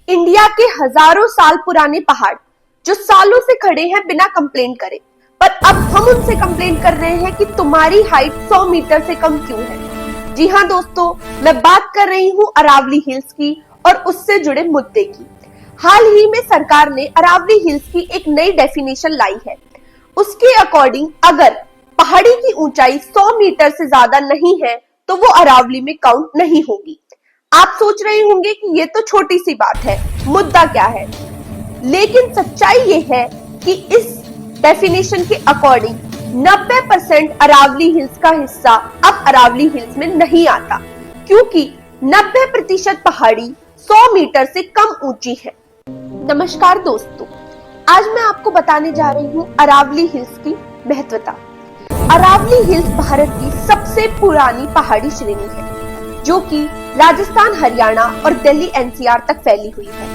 India के हजारों साल पुराने पहाड़ जो सालों से खड़े हैं बिना कंप्लेंट करे, पर अब हम उनसे कंप्लेंट कर रहे हैं कि तुम्हारी हाइट 100 मीटर से कम क्यों है। जी हाँ दोस्तों, मैं बात कर रही हूँ अरावली हिल्स की और उससे जुड़े मुद्दे की। हाल ही में सरकार ने अरावली हिल्स की एक नई डेफिनेशन लाई है। उसके अकॉर्डिंग अगर पहाड़ी की ऊंचाई 100 मीटर से ज्यादा नहीं है तो वो अरावली में काउंट नहीं होगी। आप सोच रहे होंगे कि ये तो छोटी सी बात है, मुद्दा क्या है, लेकिन सच्चाई ये है कि इस डेफिनेशन के अकॉर्डिंग 90% अरावली हिल्स का हिस्सा अब अरावली हिल्स में नहीं आता, क्योंकि 90% पहाड़ी 100 मीटर से कम ऊंची है। नमस्कार दोस्तों, आज मैं आपको बताने जा रही हूँ अरावली हिल्स की महत्वता। अरावली हिल्स भारत की सबसे पुरानी पहाड़ी श्रेणी है, जो कि राजस्थान, हरियाणा और दिल्ली एनसीआर तक फैली हुई है।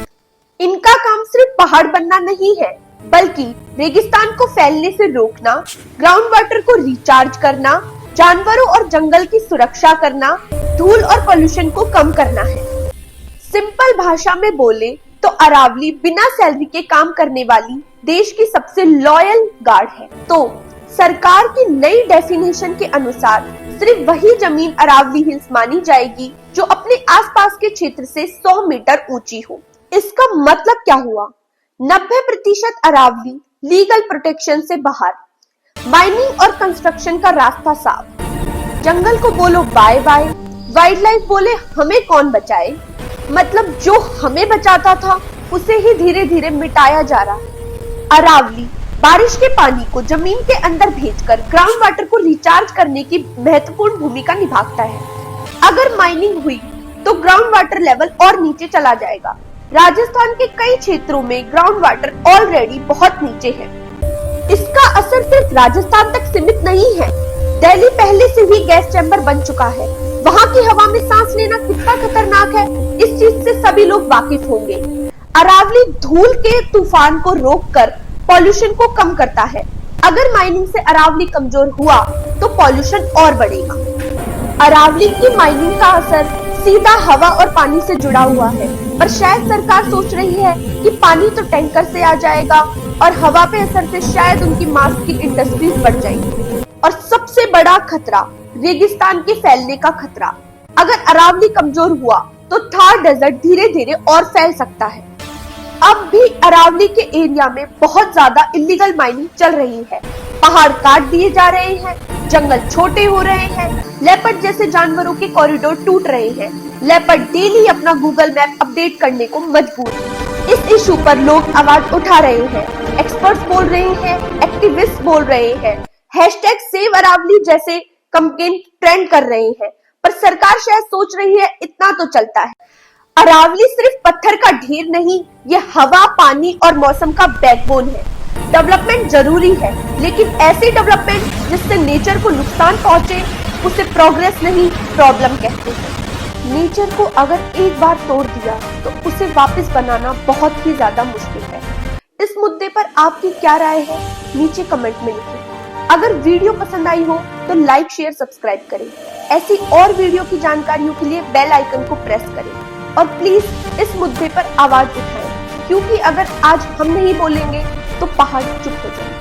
इनका काम सिर्फ पहाड़ बनना नहीं है, बल्कि रेगिस्तान को फैलने से रोकना, ग्राउंड वाटर को रिचार्ज करना, जानवरों और जंगल की सुरक्षा करना, धूल और पोल्यूशन को कम करना है। सिंपल भाषा में बोले तो अरावली बिना सैलरी के काम करने वाली देश की सबसे लॉयल गार्ड है। तो सरकार की नई डेफिनेशन के अनुसार सिर्फ वही जमीन अरावली हिल्स मानी जाएगी जो अपने आसपास के क्षेत्र से 100 मीटर ऊंची हो। इसका मतलब क्या हुआ? 90% अरावली लीगल प्रोटेक्शन से बाहर, माइनिंग और कंस्ट्रक्शन का रास्ता साफ, जंगल को बोलो बाय बाय, वाइल्ड लाइफ बोले हमें कौन बचाए। मतलब जो हमें बचाता था उसे ही धीरे धीरे मिटाया जा रहा है। अरावली बारिश के पानी को जमीन के अंदर भेजकर ग्राउंड वाटर को रिचार्ज करने की महत्वपूर्ण भूमिका निभाता है। अगर माइनिंग हुई तो ग्राउंड वाटर लेवल और नीचे चला जाएगा। राजस्थान के कई क्षेत्रों में ग्राउंड वाटर ऑलरेडी बहुत नीचे है। इसका असर सिर्फ राजस्थान तक सीमित नहीं है। दिल्ली पहले से ही गैस चैम्बर बन चुका है। वहाँ की हवा में सांस लेना कितना खतरनाक है, इस चीज से सभी लोग वाकिफ होंगे। अरावली धूल के तूफान को रोककर पॉल्यूशन को कम करता है। अगर माइनिंग से अरावली कमजोर हुआ तो पॉल्यूशन और बढ़ेगा। अरावली की माइनिंग का असर सीधा हवा और पानी से जुड़ा हुआ है, पर शायद सरकार सोच रही है कि पानी तो टैंकर से आ जाएगा और हवा पे असर से शायद उनकी मांस की इंडस्ट्रीज बढ़ जाएगी। और सबसे बड़ा खतरा रेगिस्तान के फैलने का खतरा। अगर अरावली कमजोर हुआ तो थार डेजर्ट धीरे धीरे और फैल सकता है। अब भी अरावली के एरिया में बहुत ज्यादा इलीगल माइनिंग चल रही है। पहाड़ काट दिए जा रहे हैं, जंगल छोटे हो रहे हैं, लेपर्ड जैसे जानवरों के कॉरिडोर टूट रहे हैं। लेपर्ड डेली अपना गूगल मैप अपडेट करने को मजबूर है। इस इशू पर लोग आवाज उठा रहे हैं, एक्सपर्ट्स बोल रहे हैं, एक्टिविस्ट बोल रहे हैं, हैशटैग सेव अरावली जैसे कैंपेन ट्रेंड कर रहे हैं, पर सरकार शायद सोच रही है इतना तो चलता है। अरावली सिर्फ पत्थर का ढेर नहीं, ये हवा, पानी और मौसम का बैकबोन है। डेवलपमेंट जरूरी है, लेकिन ऐसी डेवलपमेंट जिससे नेचर को नुकसान पहुंचे उसे प्रोग्रेस नहीं, प्रॉब्लम कहते हैं। नेचर को अगर एक बार तोड़ दिया तो उसे वापस बनाना बहुत ही ज्यादा मुश्किल है। इस मुद्दे पर आपकी क्या राय है, नीचे कमेंट में लिखें। अगर वीडियो पसंद आई हो तो लाइक, शेयर, सब्सक्राइब करें। ऐसी और वीडियो की जानकारियों के लिए बेल आइकन को प्रेस करें और प्लीज इस मुद्दे पर आवाज उठाएं, क्योंकि अगर आज हम नहीं बोलेंगे तो पहाड़ चुप हो जाएंगे।